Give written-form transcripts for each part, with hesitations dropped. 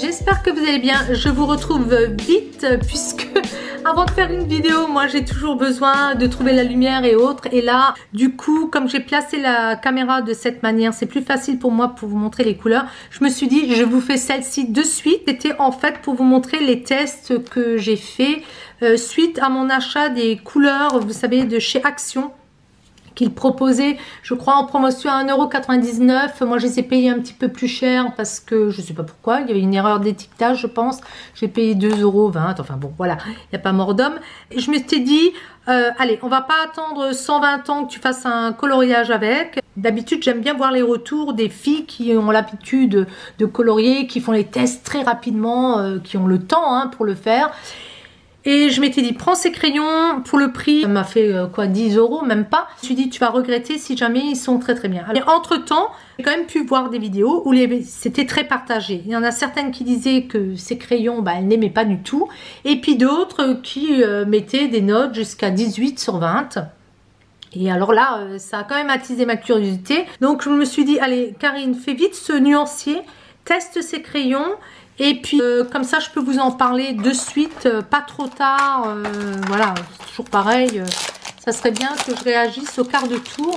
j'espère que vous allez bien. Je vous retrouve vite puisque avant de faire une vidéo, moi j'ai toujours besoin de trouver la lumière et autres. Et là, du coup, comme j'ai placé la caméra de cette manière, c'est plus facile pour moi pour vous montrer les couleurs. Je me suis dit, je vous fais celle-ci de suite. C'était en fait pour vous montrer les tests que j'ai fait suite à mon achat des couleurs, vous savez, de chez Action, qu'ils proposaient, je crois, en promotion à 1,99 €. Moi, je les ai payés un petit peu plus cher parce que je ne sais pas pourquoi. Il y avait une erreur d'étiquetage, je pense. J'ai payé 2,20 €. Enfin bon, voilà, il n'y a pas mort d'homme. Et je me suis dit, allez, on va pas attendre 120 ans que tu fasses un coloriage avec. D'habitude, j'aime bien voir les retours des filles qui ont l'habitude de colorier, qui font les tests très rapidement, qui ont le temps pour le faire. Et je m'étais dit, prends ces crayons pour le prix. Ça m'a fait quoi, 10 €, même pas. Je me suis dit, tu vas regretter si jamais ils sont très très bien. Alors, entre temps, j'ai quand même pu voir des vidéos où c'était très partagé. Il y en a certaines qui disaient que ces crayons, elles n'aimaient pas du tout. Et puis d'autres qui mettaient des notes jusqu'à 18 sur 20. Et alors là, ça a quand même attisé ma curiosité. Donc je me suis dit, allez Karine, fais vite ce nuancier. Teste ces crayons. Et puis comme ça je peux vous en parler de suite, pas trop tard, voilà, c'est toujours pareil, ça serait bien que je réagisse au quart de tour.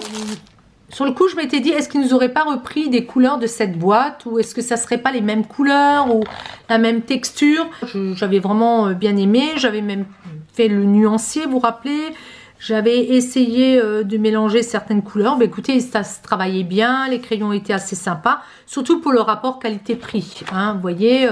Sur le coup je m'étais dit, est-ce qu'ils nous auraient pas repris des couleurs de cette boîte, ou est-ce que ça serait pas les mêmes couleurs ou la même texture. J'avais vraiment bien aimé, j'avais même fait le nuancier, vous vous rappelez. J'avais essayé de mélanger certaines couleurs. Écoutez, ça se travaillait bien. Les crayons étaient assez sympas. Surtout pour le rapport qualité-prix. Vous voyez,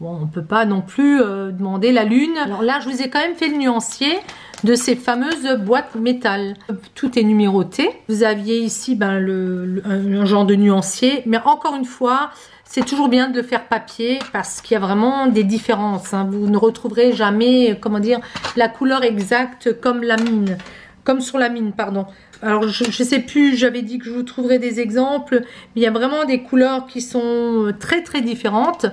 bon, on ne peut pas non plus demander la lune. Alors là, je vous ai quand même fait le nuancier de ces fameuses boîtes métal. Tout est numéroté. Vous aviez ici un genre de nuancier. Mais encore une fois, c'est toujours bien de le faire papier parce qu'il y a vraiment des différences. Vous ne retrouverez jamais, comment dire, la couleur exacte comme la mine. Comme sur la mine, pardon. Alors, je ne sais plus, j'avais dit que je vous trouverais des exemples. Mais il y a vraiment des couleurs qui sont très, très différentes.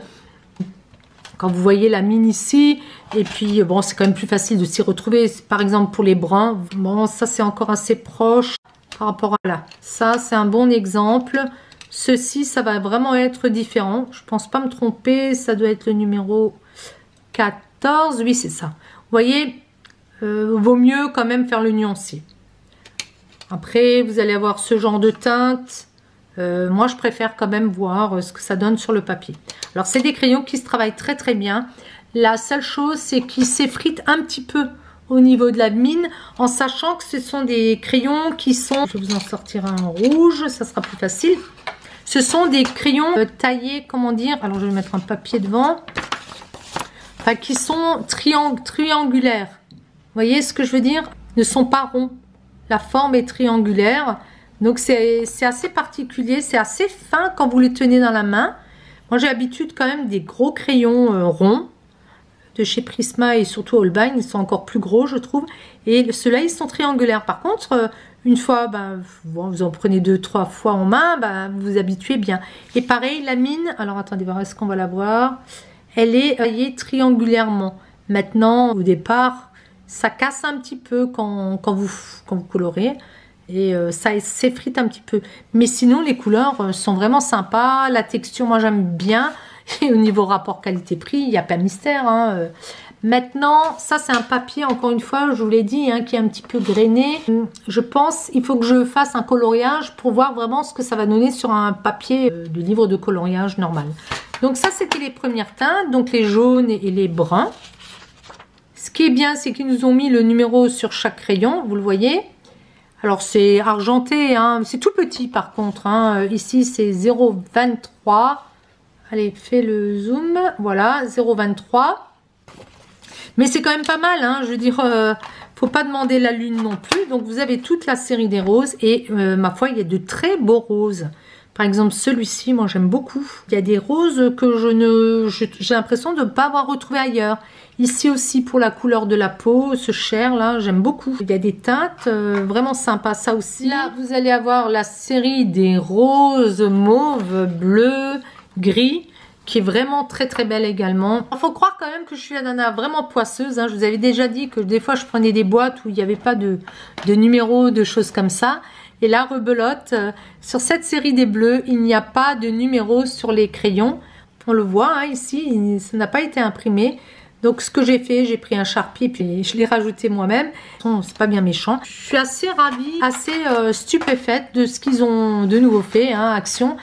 Quand vous voyez la mine ici, et puis, bon, c'est quand même plus facile de s'y retrouver. Par exemple, pour les bruns, bon, ça, c'est encore assez proche par rapport à là. Ça, c'est un bon exemple. Ceci, ça va vraiment être différent. Je pense pas me tromper. Ça doit être le numéro 14. Oui, c'est ça. Vous voyez, vaut mieux quand même faire le nuancier. Après, vous allez avoir ce genre de teinte. Moi, je préfère quand même voir ce que ça donne sur le papier. Alors, c'est des crayons qui se travaillent très très bien. La seule chose, c'est qu'ils s'effritent un petit peu au niveau de la mine, en sachant que ce sont des crayons qui sont... Je vais vous en sortir un en rouge, ça sera plus facile. Ce sont des crayons taillés, comment dire, alors je vais mettre un papier devant, enfin, qui sont triangulaires. Vous voyez ce que je veux dire? Ne sont pas ronds. La forme est triangulaire. Donc c'est assez particulier, c'est assez fin quand vous les tenez dans la main. Moi j'ai l'habitude quand même des gros crayons ronds de chez Prisma et surtout Holbein, ils sont encore plus gros je trouve. Et ceux-là ils sont triangulaires. Par contre, une fois, vous en prenez 2-3 fois en main, vous vous habituez bien. Et pareil, la mine, alors attendez voir, est-ce qu'on va la voir? Elle est taillée triangulairement. Maintenant, au départ, ça casse un petit peu quand vous colorez. Et ça s'effrite un petit peu. Mais sinon, les couleurs sont vraiment sympas. La texture, moi, j'aime bien. Et au niveau rapport qualité-prix, il n'y a pas de mystère. Maintenant, ça, c'est un papier, encore une fois, je vous l'ai dit, qui est un petit peu grainé. Je pense il faut que je fasse un coloriage pour voir vraiment ce que ça va donner sur un papier de livre de coloriage normal. Donc ça, c'était les premières teintes, donc les jaunes et les bruns. Ce qui est bien, c'est qu'ils nous ont mis le numéro sur chaque crayon, vous le voyez. Alors c'est argenté, c'est tout petit par contre. Ici c'est 0,23. Allez, fais le zoom. Voilà, 0,23. Mais c'est quand même pas mal. Je veux dire, faut pas demander la lune non plus. Donc vous avez toute la série des roses. Et ma foi, il y a de très beaux roses. Par exemple, celui-ci, moi j'aime beaucoup. Il y a des roses que j'ai l'impression de ne pas avoir retrouvé ailleurs. Ici aussi pour la couleur de la peau, ce chair là, j'aime beaucoup. Il y a des teintes vraiment sympas, ça aussi. Là, vous allez avoir la série des roses, mauves, bleus, gris, qui est vraiment très très belle également. Il faut croire quand même que je suis la nana vraiment poisseuse. Je vous avais déjà dit que des fois je prenais des boîtes où il n'y avait pas de numéros, de choses comme ça. Et là, rebelote, sur cette série des bleus, il n'y a pas de numéro sur les crayons. On le voit hein, ici, ça n'a pas été imprimé. Donc ce que j'ai fait, j'ai pris un Sharpie puis je l'ai rajouté moi-même. C'est pas bien méchant. Je suis assez ravie, assez stupéfaite de ce qu'ils ont de nouveau fait, hein, Action.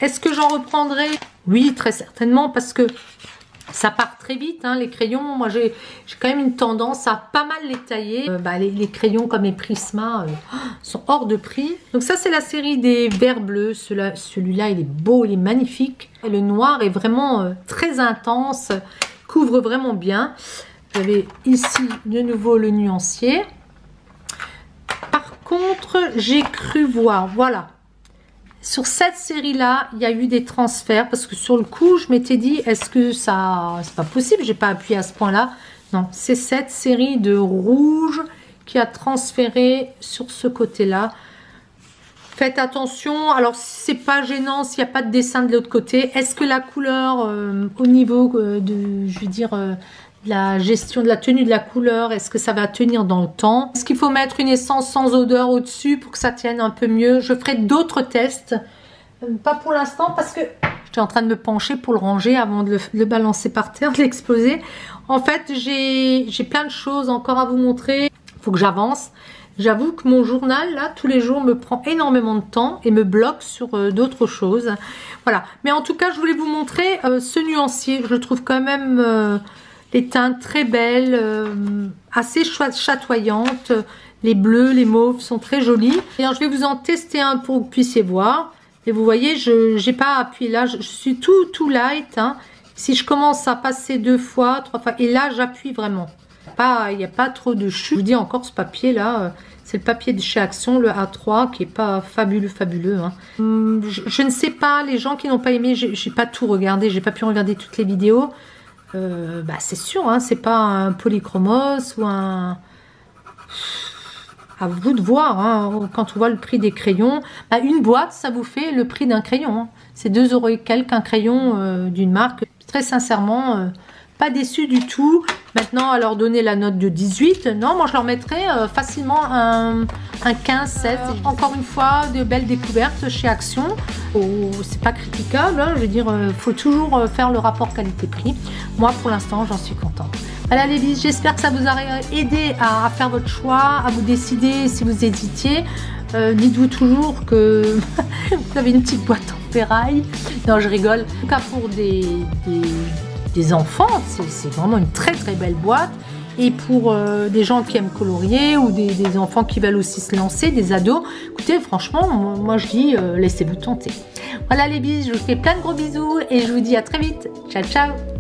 Est-ce que j'en reprendrai? Oui, très certainement, parce que ça part très vite, hein, les crayons. Moi, j'ai quand même une tendance à pas mal les tailler. Les crayons comme les Prisma sont hors de prix. Donc ça, c'est la série des verts bleus. Celui-là, il est beau, il est magnifique. Et le noir est vraiment très intense, couvre vraiment bien. Vous avez ici de nouveau le nuancier. Par contre, j'ai cru voir, voilà. Sur cette série-là, il y a eu des transferts parce que sur le coup, je m'étais dit, est-ce que ça... C'est pas possible, j'ai pas appuyé à ce point-là. Non, c'est cette série de rouge qui a transféré sur ce côté-là. Faites attention, alors c'est pas gênant s'il n'y a pas de dessin de l'autre côté. Est-ce que la couleur au niveau de, je veux dire... la gestion de la tenue de la couleur, est-ce que ça va tenir dans le temps? Est-ce qu'il faut mettre une essence sans odeur au-dessus pour que ça tienne un peu mieux? Je ferai d'autres tests, pas pour l'instant parce que j'étais en train de me pencher pour le ranger avant de le balancer par terre, de l'exploser. En fait, j'ai plein de choses encore à vous montrer, il faut que j'avance. J'avoue que mon journal, là, tous les jours, me prend énormément de temps et me bloque sur d'autres choses. Voilà, mais en tout cas, je voulais vous montrer ce nuancier, je le trouve quand même... les teintes très belles, assez chatoyantes. Les bleus, les mauves sont très jolis. Et alors, je vais vous en tester un pour que vous puissiez voir. Et vous voyez, je n'ai pas appuyé là. Je suis tout light. Hein. Si je commence à passer 2 fois, 3 fois, et là, j'appuie vraiment. Il n'y a pas trop de chute. Je vous dis encore, ce papier-là, c'est le papier de chez Action, le A3, qui n'est pas fabuleux. Hein. Je ne sais pas, les gens qui n'ont pas aimé, j'ai pas tout regardé. J'ai pas pu regarder toutes les vidéos. C'est sûr, hein, c'est pas un polychromos ou un... À vous de voir, hein, quand on voit le prix des crayons. Une boîte, ça vous fait le prix d'un crayon. Hein. C'est 2 € et quelques, un crayon d'une marque. Très sincèrement, pas déçu du tout. Maintenant, à leur donner la note de 18, non, moi je leur mettrais facilement un 15-7. Encore une fois, de belles découvertes chez Action. Oh, c'est pas critiquable, hein, je veux dire, faut toujours faire le rapport qualité-prix. Moi, pour l'instant, j'en suis contente. Voilà les bis, j'espère que ça vous aura aidé à faire votre choix, à vous décider si vous hésitiez. Dites-vous toujours que vous avez une petite boîte en ferraille. Non, je rigole. En tout cas, pour des enfants, c'est vraiment une très belle boîte. Et pour des gens qui aiment colorier ou des enfants qui veulent aussi se lancer, des ados, écoutez, franchement, moi je dis, laissez-vous tenter. Voilà les bis, je vous fais plein de gros bisous et je vous dis à très vite. Ciao, ciao!